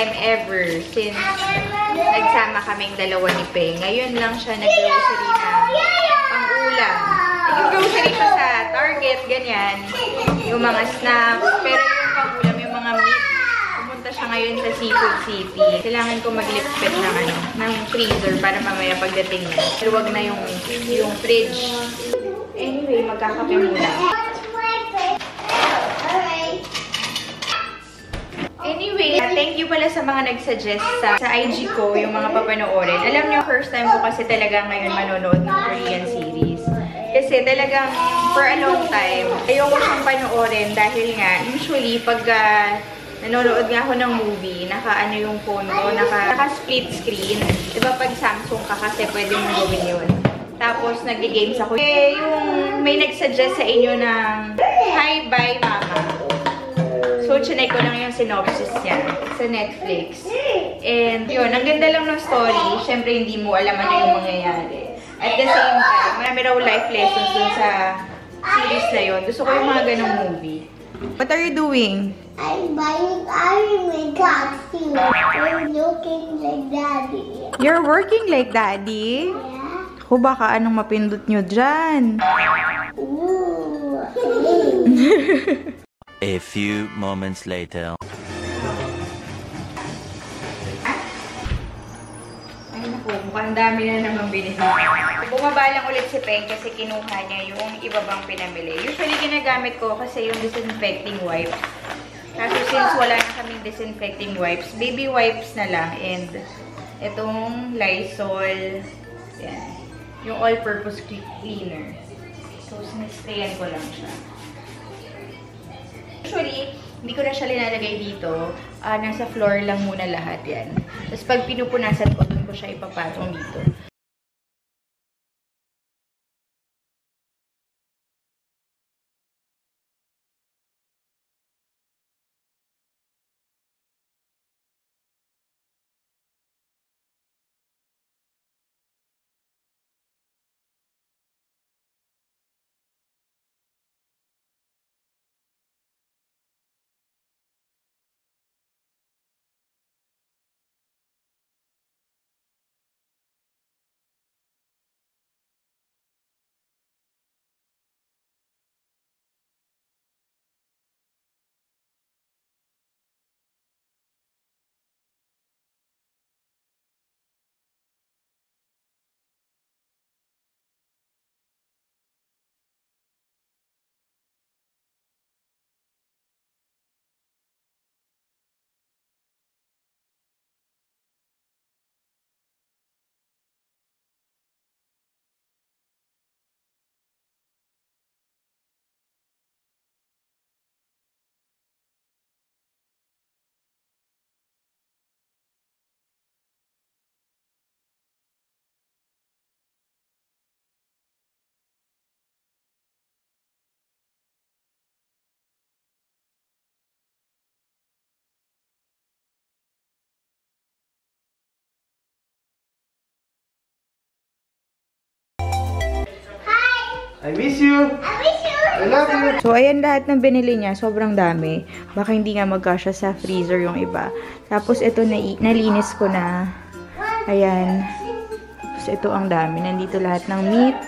time ever since nagsama kaming dalawa ni Peng. Ngayon lang siya nag-grocery na pang-ulam. Nag-grocery siya sa Target, ganyan. Yung mga snacks. Pero yung pang-ulam, yung mga meat, pumunta siya ngayon sa Seafood City. Kailangan ko mag-lipspet ng freezer para mamaya pagdating niya. Pero wag na yung fridge. Anyway, magkakape muna. Anyway, thank you pala sa mga nag-suggest sa IG ko, yung mga papanoorin. Alam niyo, first time ko kasi talaga ngayon manonood ng Korean series. Kasi talagang for a long time, ayoko siyang panoorin dahil nga, usually, pag nanonood nga ako ng movie, naka-ano yung phone ko, naka-split screen. Diba pag Samsung ka kasi pwede mong gawin yun. Tapos, nag-games ako. Yung may nag-suggest sa inyo ng Hi, Bye, Mama. So, chinay ko lang yung synopsis niya sa Netflix. And yun, ang ganda lang ng story. Siyempre, hindi mo alam ano yung mangyayari. At the same time, marami raw life lessons dun sa series na yun. Gusto ko yung mga ganong movie. What are you doing? I'm buying iron costume. I'm looking like Daddy. You're working like Daddy? Yeah. Ako baka anong mapindot nyo dyan? Ooh. A few moments later. Ay naku, mukhang dami na naman binili. Bumaba lang ulit si Peng kasi kinuha niya yung iba bang pinamili. Usually ginagamit ko kasi yung disinfecting wipes. Kaso since wala na kaming disinfecting wipes, baby wipes na lang. And itong Lysol, yan, yung all-purpose cleaner. So, sinisprayan ko lang siya. Usually, hindi ko na siya linalagay dito. Nasa floor lang muna lahat yan. Tapos pag pinupunasan ko, doon ko siya ipapatong dito. I miss you! I miss you! I love you! So, ayan lahat ng binili niya. Sobrang dami. Baka hindi nga magkasya sa freezer yung iba. Tapos, ito nalinis ko na. Ayan. Tapos, ito ang dami. Nandito lahat ng meat.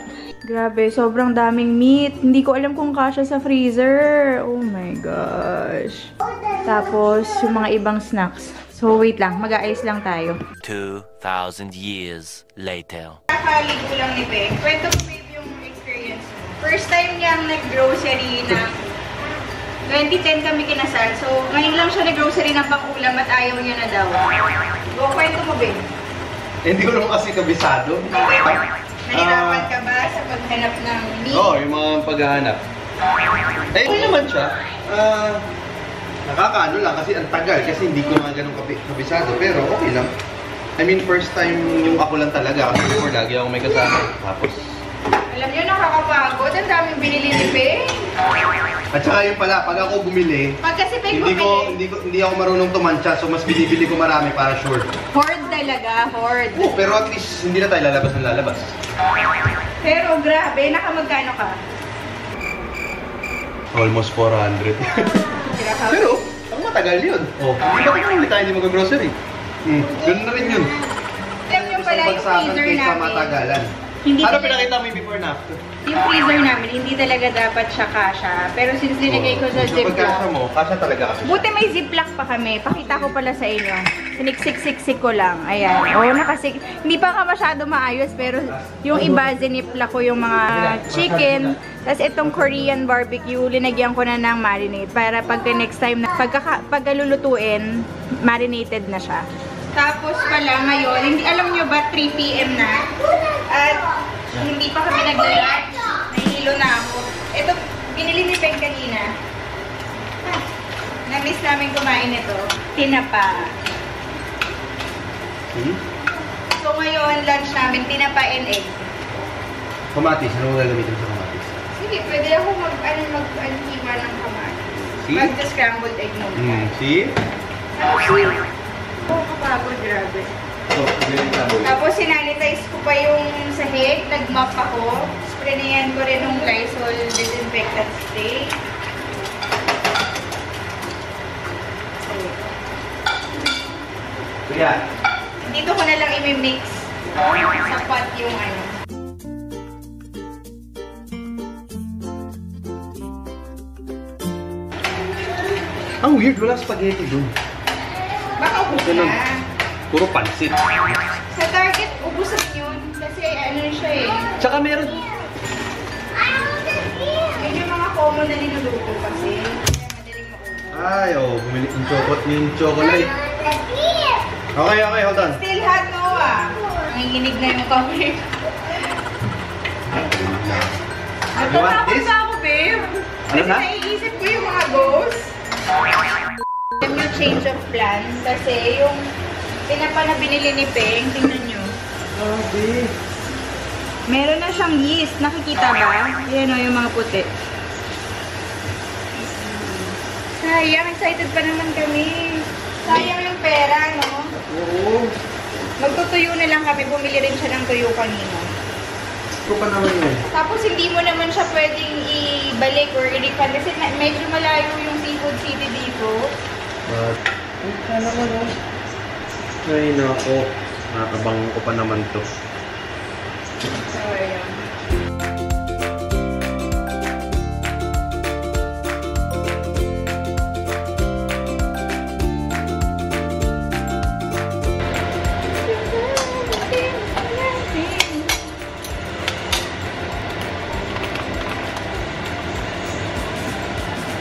Grabe, sobrang daming meat. Hindi ko alam kung kasya sa freezer. Oh my gosh. Tapos, yung mga ibang snacks. So, wait lang. Mag-aayos lang tayo. 2,000 years later. Nakaligo lang ni Peg. Kwento ko, babe, yung experience mo. First time niyang nag-grocery na 2010 kami kinasal. So, ngayon lang siya nag-grocery ng pang-ulam at ayaw niya na daw. Go, kwento mo, babe. Hindi ko naman kasi kabisado. Nahirapan ka ba sa paghanap ng meat? Oo, yung mga paghahanap. Eh, hindi naman siya. Nakakaano lang kasi ang tagal kasi hindi ko naman ganun kabisado. Pero okay lang. I mean, first time yung ako lang talaga kasi before lagi ako may kasama. Tapos... Alam niyo, nakakapagod. Ang daming binili ni Peg. At saka yun pala, pag ako bumili, Pag kasi Peg bumili, hindi ako marunong tumantsa, so mas binibili ko marami para sure. hoard talaga, hoard. Oh, pero at least hindi na tayo lalabas ng lalabas. Pero grabe, nakamagkano ka? Almost 400. Pero, Pero, matagal yun. Oh, hindi ba tayo tayo hindi mag-grocery? Ganun na rin yun. Alam nyo pala yung freezer kaysa namin. matagalan. Hindi Ano talaga- pinakita mo yung before na after? Yung freezer namin, hindi talaga dapat siya kasha. Pero since nilagay ko sa Kapag ziplock, kasha mo, kasha talaga kasi. buti may ziplock pa kami. Pakita ko pala sa inyo. Siniksik-siksik ko lang. Ayan. Oo, nakasik. Hindi pa ka masyado maayos, pero yung iba, ziniplock ko yung mga chicken. Tapos itong Korean barbecue, linagyan ko na ng marinade. Para pagka next time, pagkalulutuin, marinated na siya. Tapos pala ngayon, hindi alam nyo ba 3 PM na? At hindi pa kami nag-lunch. Nahihilo na ako. Ito, binili ni Peng kanina. Na-miss namin kumain ito. Tinapa. So ngayon, lunch namin, tinapa and egg. Kamatis, ano mo gagamitin sa kamatis? Sige, pwede ako mag-hiwa ng kamatis. See? Mag-scrambled egg muna. See? Oh, kapagod, grabe. So, ganyan ka mo. Tapos sinanitize ko pa yung sahig, nag-mop ako. Sprayan ko rin ng Lysol disinfectant spray. Kuya. Dito ko na lang i-mix sa pot yung ano. Ang weird, wala spaghetti dun. Baka ubus Ganun. na. Puro pansit. Sa Target, ubusan yun. Kasi ano siya eh. Tsaka meron. Yun yung mga common na niluluto kasi. Kaya madaling maubos. Ay, oh, bumili yung chocolate. Okay, hold on. Still hot, Noah. Nanginginig na yung coffee. Natatakot na ako, babe. Ano Kasi na? naiisip ko yung mga ghosts. Alam nyo, change of plans. Kasi yung tinapa na binili ni Peng, tingnan nyo. Grabe. Meron na siyang yeast. Nakikita ba? Yan o, yung mga puti. Sayang, excited pa naman kami. Sayang yung pera, no? Oo. Magtutuyo na lang kami. Bumili rin siya ng tuyo kanina. Ito pa naman yun. Tapos hindi mo naman siya pwedeng ibalik or i-refund kasi medyo malayo yung Seafood City dito. But, kala ko no. Ay, nako. Nakabang ko pa naman to. So, ayan.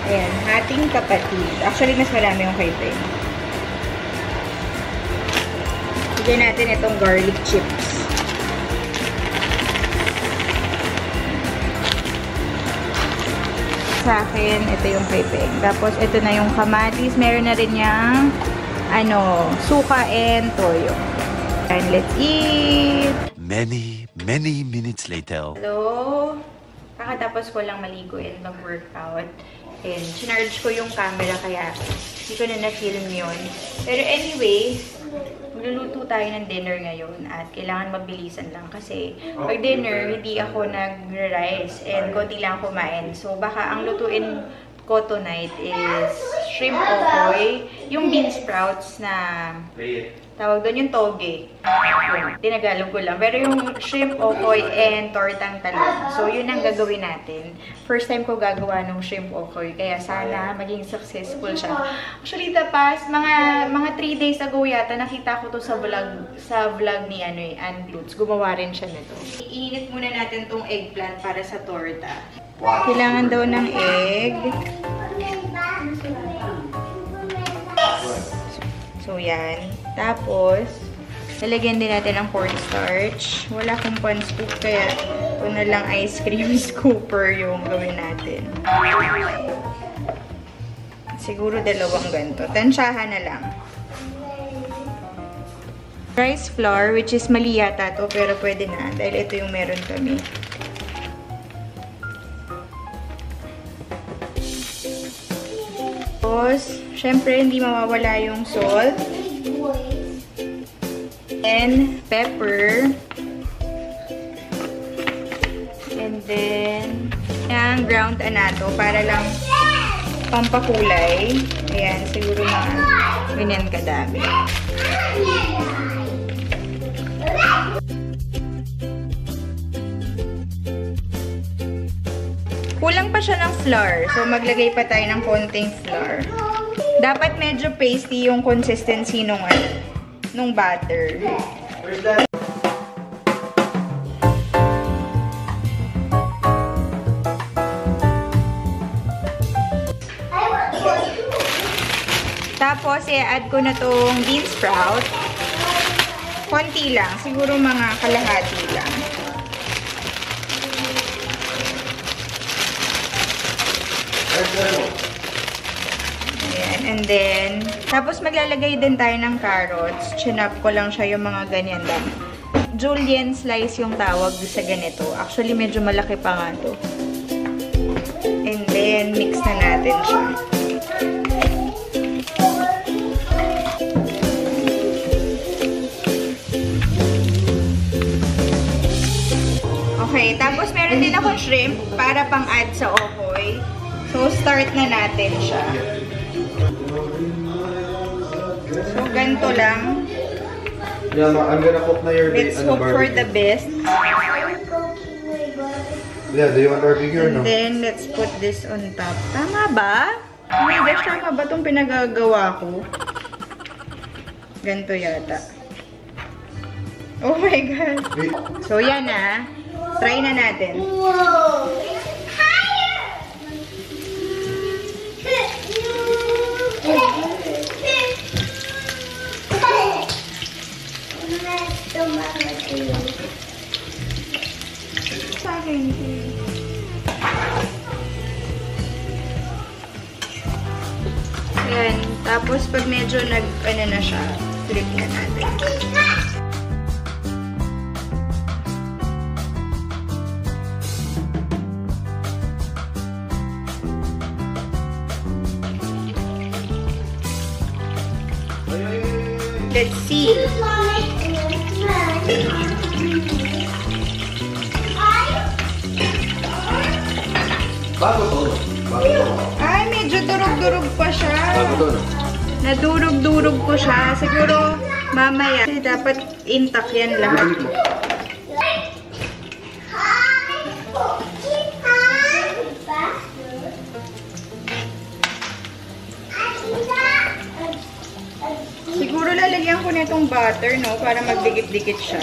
Ayan, hating kapatid. Actually, mas marami yung kay Peng. Bigyan natin itong garlic chips. Sa akin, ito yung kay Peng. Tapos, ito na yung kamatis. Meron na rin yung suka and toyo. And let's eat! Many minutes later. Hello? Kakatapos ko lang maligo and mag-workout. And sinarge ko yung camera kaya hindi ko na na-film yun. Pero anyway, magluluto tayo ng dinner ngayon at kailangan mabilisan lang kasi pag dinner, hindi ako nag-rice and konti lang kumain. So baka ang lutuin ko tonight is shrimp okoy, yung bean sprouts na tawag doon yung toge. Yun, tinagalog ko lang. Pero yung shrimp okoy and tortang talong. So, yun ang gagawin natin. First time ko gagawa ng shrimp okoy. Kaya sana maging successful siya. Actually, the past, mga 3 days ago yata, nakita ko to sa vlog ni Ann Glutz. Gumawa rin siya nito. Iinit muna natin tong eggplant para sa torta. Kailangan daw ng egg. So, yan. Tapos, lalagyan din natin ng cornstarch. Wala akong pan scoop, kaya ito na lang ice cream scooper yung gawin natin. Siguro 2 ganito. Tansyahan na lang. Rice flour, which is mali yata to, pero pwede na. Dahil ito yung meron kami. Tapos, syempre, hindi mawawala yung salt. And pepper. And then, yung ground anato para lang pampakulay. Ayan, siguro mga ganyan kadami. Kulang pa siya ng flour. So, maglagay pa tayo ng konting flour. Dapat medyo pasty yung consistency nung butter. Tapos, i-add ko na tong bean sprout. Konti lang. Siguro mga kalahati lang. Ayan. And then, tapos maglalagay din tayo ng carrots. Chinap ko lang siya yung mga ganyan lang. Julienne slice yung tawag sa ganito. Actually, medyo malaki pa nga to. And then, mix na natin siya. Okay, tapos meron din akong shrimp para pang-add sa okoy. So, start na natin siya. So, ganito lang. Yeah, I'm gonna cook na your Let's hope for the best. Yeah, do you want barbecue or no? And then, let's put this on top. Tama ba? Oh my gosh, tama ba itong pinagagawa ko? Ganito yata. Oh my God. So, yan na. Try na natin. Whoa! Sa akin. Ayan. Tapos, pag medyo ano na siya, flip na natin. Let's see. Bago to. Ay, medyo durog-durog pa siya. Bago to, no? Nadurog-durog ko siya. Siguro, mamaya. Kasi dapat intact yan lahat. Siguro lalagyan ko nitong butter, no? Para magdikit-dikit siya.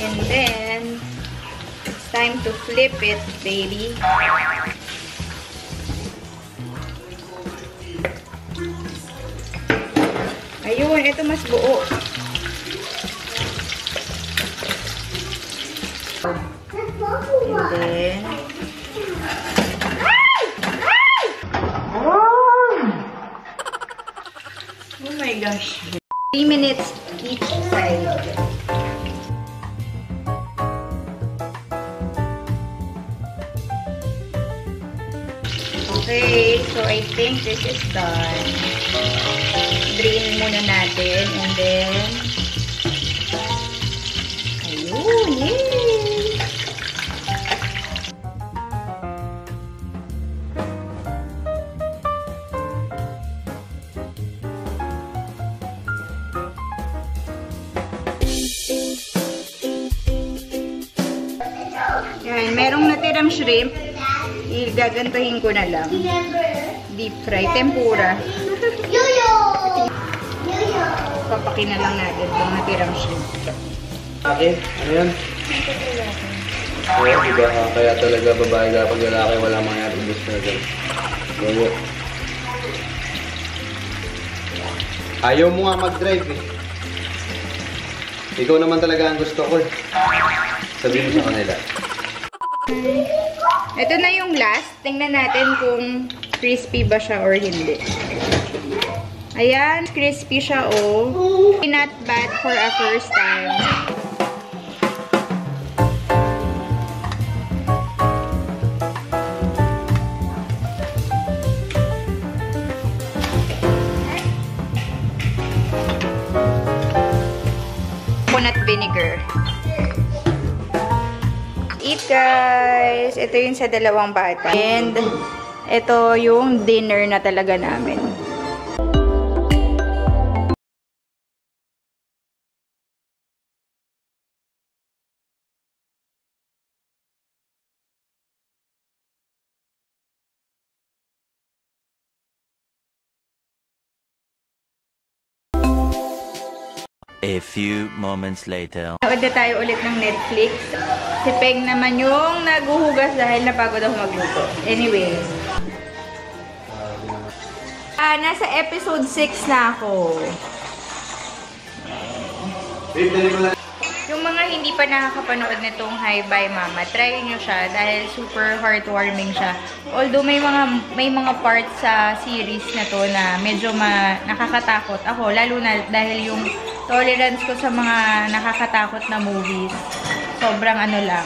And then, it's time to flip it, baby. Ayun, ito mas buo. And then, oh my gosh. 3 minutes each side. Okay, so I think this is done. Drain muna natin and then ayun, yay! Yan, merong natirang shrimp. Igagantahin ko na lang. Deep fry, tempura. Papakin na lang natin itong natirang shrimp. Okay, ano yan? Oo, diba? Kaya talaga babae kapag lalaki wala mangyari gusto na dyan. Oo. Ayaw mo nga mag-drive eh. Ikaw naman talaga ang gusto ko eh. Sabihin mo sa kanila. Ito na yung last. Tingnan natin kung crispy ba siya or hindi. Ayan, crispy siya oh. Not bad for a first time. vinegar. Eat, guys! Ito yung sa dalawang bata. And ito yung dinner na talaga namin. A few moments later. Nood na tayo ulit ng Netflix. Si Peng naman yung naguhugas dahil napagod ako magluto. Anyway. Nasa episode 6 na ako. Yung mga hindi pa nakakapanood nitong Hi Bye Mama, try nyo siya dahil super heartwarming siya. Although may mga parts sa series na to na medyo nakakatakot ako, lalo na dahil yung tolerance ko sa mga nakakatakot na movies, sobrang ano lang.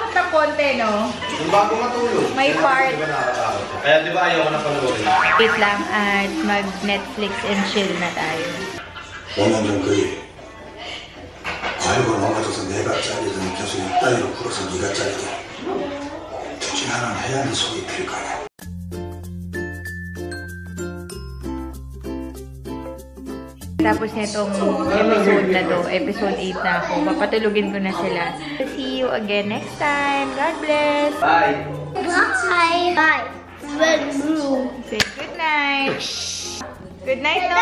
Sa konti, no? Yung bago matulog. May part. Kaya di ba ayaw ko na panoorin? Wait lang at mag-Netflix and chill na tayo. 我们就可以。알고 넘어져서 내가 잘리든 계속 이따위로 풀어서 네가 잘리든 둘 중 하나는 해야 하는 속이 필 거야. Tapos nitong episode na to, episode 8 na ako, papatulugin ko na sila. See you again next time. God bless! Bye! Bye. Bye. Red blue. Say good night! Good night, no?